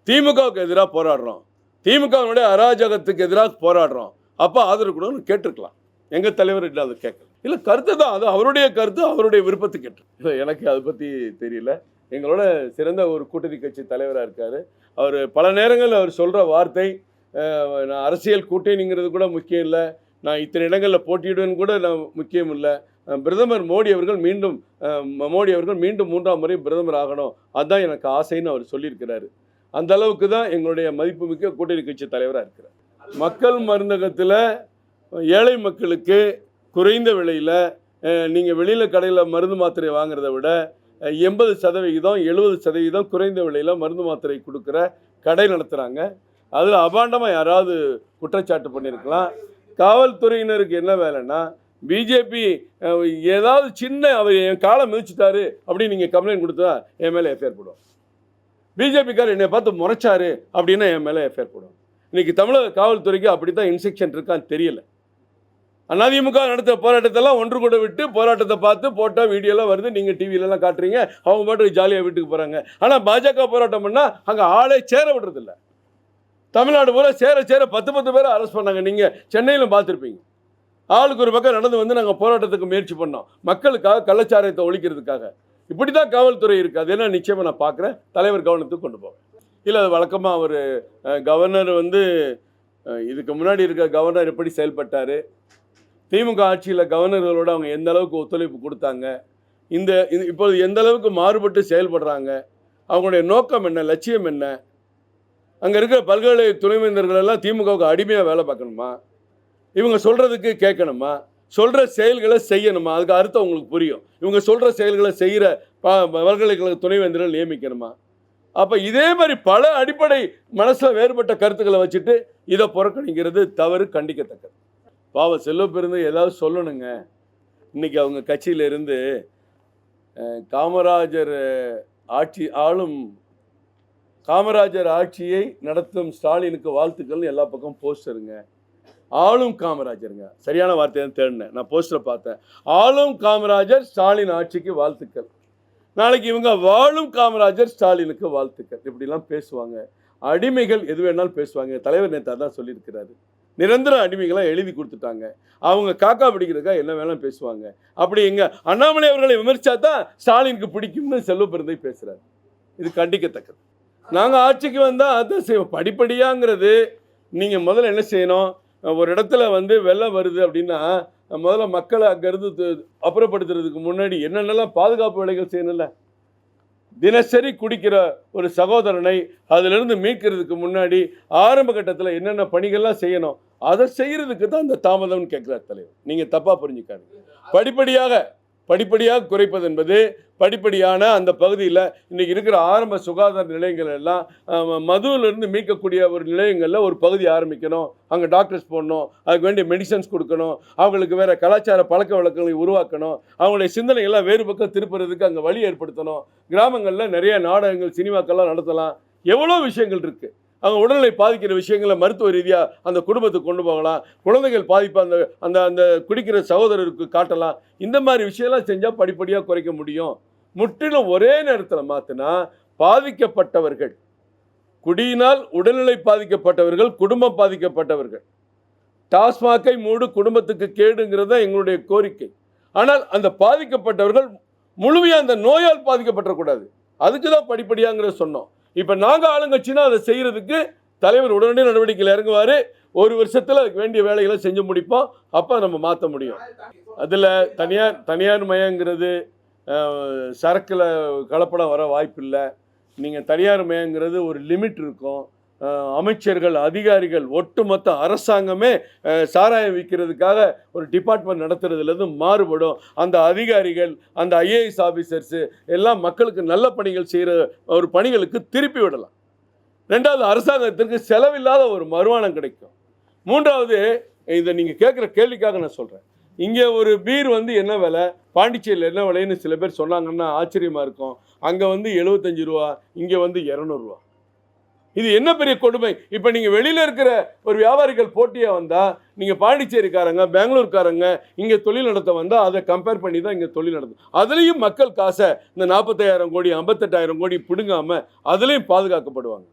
திமுகவுக்கு எதிராக போராடுறோம், திமுகவினுடைய அராஜகத்துக்கு எதிராக போராடுறோம். அப்போ ஆதரவு கொடுன்னு கேட்டிருக்கலாம். எங்கள் தலைவர் இல்லை, அதை கேட்கல. இல்லை, கருத்து தான் அது, அவருடைய கருத்து, அவருடைய விருப்பத்தை கேட்டு. இல்லை, எனக்கு அதை பற்றி தெரியல. எங்களோட சிறந்த ஒரு கூட்டணி கட்சி தலைவராக இருக்கார். அவர் பல நேரங்களில் அவர் சொல்கிற வார்த்தை, நான் அரசியல் கூட்டணிங்கிறது கூட முக்கியம் இல்லை, நான் இத்தனை இடங்களில் போட்டியிடுவேன்னு கூட நான் முக்கியம் இல்லை, பிரதமர் மோடி அவர்கள் மீண்டும் 3ஆம் முறை பிரதமர் ஆகணும், அதுதான் எனக்கு ஆசைன்னு அவர் சொல்லியிருக்கிறாரு. அந்த அளவுக்கு தான் எங்களுடைய மதிப்புமிக்க கூட்டணி கட்சி தலைவராக இருக்கிறார். மக்கள் மருந்தகத்தில் ஏழை மக்களுக்கு குறைந்த விலையில் நீங்கள் வெளியில் கடையில் மருந்து மாத்திரை வாங்குறத விட 80% 70% குறைந்த விலையில் மருந்து மாத்திரை கொடுக்குற கடை நடத்துகிறாங்க. அதில் அபாண்டமாக யாராவது குற்றச்சாட்டு பண்ணியிருக்கலாம். காவல்துறையினருக்கு என்ன வேலைன்னா, பிஜேபி ஏதாவது சின்ன அவர் என் காலை மிதிச்சிட்டாரு அப்படின்னு நீங்கள் கம்ப்ளைண்ட் கொடுத்தா என் மேலே எஃப்ஐஆர் போடுவோம். பிஜேபிக்கார் என்னை பார்த்து முறைச்சாரு அப்படின்னா என் மேலே எஃப்ஐஆர் போடுவோம். இன்றைக்கி தமிழக காவல்துறைக்கு அப்படி தான் இன்ஸ்ட்ரக்ஷன் இருக்கான்னு தெரியல. அதிமுக நடத்துகிற போராட்டத்தெல்லாம் ஒன்று கூட விட்டு போராட்டத்தை பார்த்து போட்டால் வீடியோலாம் வருது, நீங்கள் டிவிலெலாம் காட்டுறீங்க, அவங்க பாட்டுக்கு ஜாலியாக வீட்டுக்கு போகிறாங்க. ஆனால் பாஜக போராட்டம் பண்ணால் அங்கே ஆளே சேர விடுறதில்ல. தமிழ்நாடு பூரா சேர 10 பேரை அரெஸ்ட் பண்ணாங்க. நீங்கள் சென்னையிலும் பார்த்துருப்பீங்க. ஆளுக்கு ஒரு பக்கம் நடந்து வந்து நாங்கள் போராட்டத்துக்கு முயற்சி பண்ணோம், மக்களுக்காக, கள்ளச்சாராயத்தை ஒழிக்கிறதுக்காக. இப்படி தான் காவல்துறை இருக்குது. அது என்ன நிச்சயமாக நான் பார்க்குறேன், தலைவர் கவனத்துக்கு கொண்டு போவேன். இல்லை, அது வழக்கமாக அவர் கவர்னர் வந்து இதுக்கு முன்னாடி இருக்க கவர்னர் எப்படி செயல்பட்டார், திமுக ஆட்சியில் கவர்னர்களோடு அவங்க எந்த அளவுக்கு ஒத்துழைப்பு கொடுத்தாங்க, இப்போது எந்த அளவுக்கு மாறுபட்டு செயல்படுறாங்க, அவங்களுடைய நோக்கம் என்ன, லட்சியம் என்ன, அங்கே இருக்கிற பல்கலை துணைவேந்தர்கள் எல்லாம் திமுகவுக்கு அடிமையாக வேலை பார்க்கணுமா, இவங்க சொல்கிறதுக்கு கேட்கணுமா, சொல்கிற செயல்களை செய்யணுமா, அதுக்கு அர்த்தம் உங்களுக்கு புரியும். இவங்க சொல்கிற செயல்களை செய்கிற பல்கலைக்கழக துணைவேந்தர்கள் நியமிக்கணுமா? அப்போ இதே மாதிரி பல அடிப்படை மனசில் வேறுபட்ட கருத்துக்களை வச்சுட்டு இதை புறக்கணிக்கிறது தவறு, கண்டிக்கத்தக்கது. பாவம் செல்வப்பெருந்து ஏதாவது சொல்லணுங்க. இன்றைக்கி அவங்க கட்சியிலிருந்து காமராஜர் ஆட்சியை நடத்தும் ஸ்டாலினுக்கு வாழ்த்துக்கள்னு எல்லா பக்கம் போஸ்டருங்க. ஆளும் காமராஜருங்க, சரியான வார்த்தையை தேடினேன், நான் போஸ்டரை பார்த்தேன். ஆளும் காமராஜர் ஸ்டாலின் ஆட்சிக்கு வாழ்த்துக்கள். நாளைக்கு இவங்க வாழும் காமராஜர் ஸ்டாலினுக்கு வாழ்த்துக்கள். இப்படிலாம் பேசுவாங்க. அடிமைகள் எது வேணாலும் பேசுவாங்க. தலைவர் நேத்தா தான் சொல்லியிருக்கிறாரு, நிரந்தர அடிமைகளாக எழுதி கொடுத்துட்டாங்க. அவங்க காக்கா பிடிக்கிறதுக்காக என்ன வேணாலும் பேசுவாங்க. அப்படி எங்க அண்ணாமலை அவர்களை விமர்சித்தா தான் ஸ்டாலினுக்கு பிடிக்கும்னு செல்வப்பெருந்தை பேசுகிறார். இது கண்டிக்கத்தக்கது. நாங்கள் ஆட்சிக்கு வந்தால் அதான் செய்வோம். படிப்படியாங்கிறது நீங்கள் முதல்ல என்ன செய்யணும், ஒரு இடத்துல வந்து வெள்ளம் வருது அப்படின்னா முதல்ல மக்களை அங்கேருந்து அப்புறப்படுத்துறதுக்கு முன்னாடி என்னென்னலாம் பாதுகாப்பு வேலைகள் செய்யணும்ல. தினசரி குடிக்கிற ஒரு சகோதரனை அதிலிருந்து மீட்கிறதுக்கு முன்னாடி ஆரம்ப கட்டத்தில் என்னென்ன பணிகள்லாம் செய்யணும், அதை செய்கிறதுக்கு தான் இந்த தாமதம்னு கேட்குறார் தலைவர். நீங்கள் தப்பாக புரிஞ்சுக்காங்க. படிப்படியாக குறைப்பது என்பது படிப்படியான அந்த பகுதியில் இன்றைக்கி இருக்கிற ஆரம்ப சுகாதார நிலையங்கள் எல்லாம் மதுவிலிருந்து மீட்கக்கூடிய ஒரு நிலையங்களில் ஒரு பகுதி ஆரம்பிக்கணும். அங்கே டாக்டர்ஸ் போடணும், அதுக்கு வேண்டிய மெடிசன்ஸ் கொடுக்கணும், அவங்களுக்கு வேறு கலாச்சார பழக்க வழக்கங்களை உருவாக்கணும், அவங்களுடைய சிந்தனைகள்லாம் வேறு பக்கம் திருப்புறதுக்கு அங்கே வழி ஏற்படுத்தணும். கிராமங்களில் நிறைய நாடகங்கள், சினிமாக்கள்லாம் நடத்தலாம். எவ்வளோ விஷயங்கள் இருக்குது. அவங்க உடல்நிலை பாதிக்கிற விஷயங்களை மருத்துவ ரீதியாக அந்த குடும்பத்துக்கு கொண்டு போகலாம். குழந்தைகள் பாதிப்பு அந்த அந்த அந்த குடிக்கிற சகோதரருக்கு காட்டலாம். இந்த மாதிரி விஷயம்லாம் செஞ்சால் படிப்படியாக குறைக்க முடியும். முற்றிலும் ஒரே நேரத்தில் மாற்றினா பாதிக்கப்பட்டவர்கள், குடியினால் உடல்நிலை பாதிக்கப்பட்டவர்கள், குடும்பம் பாதிக்கப்பட்டவர்கள், டாஸ்மாகை மூடு குடும்பத்துக்கு கேடுங்கிறது தான் எங்களுடைய கோரிக்கை. ஆனால் அந்த பாதிக்கப்பட்டவர்கள் முழுமையாக அந்த நோயால் பாதிக்கப்பட்டக்கூடாது. அதுக்கு தான் படிப்படியாங்கிற சொன்னோம். இப்போ நாங்கள் ஆளுங்கட்சினா அதை செய்கிறதுக்கு தலைவர் உடனடி நடவடிக்கையில் இறங்குவார். ஒரு வருஷத்தில் அதுக்கு வேண்டிய வேலைகளை செஞ்சு முடிப்போம். அப்போ நம்ம மாற்ற முடியும். அதில் தனியார் மயங்கிறது சரக்கில் கலப்படம் வர வாய்ப்பில்லை. நீங்கள் தனியார் மயங்கிறது ஒரு லிமிட் இருக்கும். அமைச்சர்கள், அதிகாரிகள், ஒட்டுமொத்த அரசாங்கமே சாராயம் விற்கிறதுக்காக ஒரு டிபார்ட்மெண்ட் நடத்துறதுலேருந்து மாறுபடும். அந்த அதிகாரிகள், அந்த ஐஏஎஸ் ஆஃபீஸர்ஸு எல்லாம் மக்களுக்கு நல்ல பணிகள் செய்கிற ஒரு பணிகளுக்கு திருப்பி விடலாம். ரெண்டாவது, அரசாங்கத்திற்கு செலவில்லாத ஒரு வருமானம் கிடைக்கும். மூன்றாவது, இதை நீங்கள் கேட்குற கேள்விக்காக நான் சொல்கிறேன். இங்கே ஒரு பீர் வந்து என்ன விலை, பாண்டிச்சேரியில் என்ன விலைன்னு சில பேர் சொன்னாங்கன்னா ஆச்சரியமாக இருக்கும். அங்கே வந்து 75 ரூபா, இங்கே வந்து 200 ரூபா. இது என்ன பெரிய கொடுமை. இப்போ நீங்கள் வெளியில் இருக்கிற ஒரு வியாபாரிகள் போட்டியாக வந்தால், நீங்கள் பாண்டிச்சேரிக்காரங்க, பெங்களூர்காரங்க இங்கே தொழில் நடத்த வந்தால் அதை கம்பேர் பண்ணி தான் இங்கே தொழில் நடத்தும். அதுலேயும் மக்கள் காசை இந்த 45,000 கோடி 58,000 கோடி பிடுங்காமல் அதுலேயும் பாதுகாக்கப்படுவாங்க.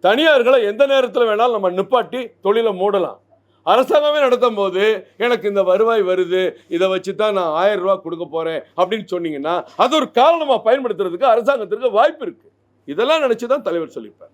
தனியார்களை எந்த நேரத்தில் வேணாலும் நம்ம நிப்பாட்டி தொழிலை மூடலாம். அரசாங்கமே நடத்தும் போது எனக்கு இந்த வருவாய் வருது, இதை வச்சு தான் நான் 1000 ரூபா கொடுக்க போகிறேன் அப்படின்னு சொன்னீங்கன்னா அது ஒரு காரணமாக பயன்படுத்துறதுக்கு அரசாங்கத்திற்கு வாய்ப்பு இருக்குது. இதெல்லாம் நினச்சி தான் தலைவர் சொல்லியிருப்பார்.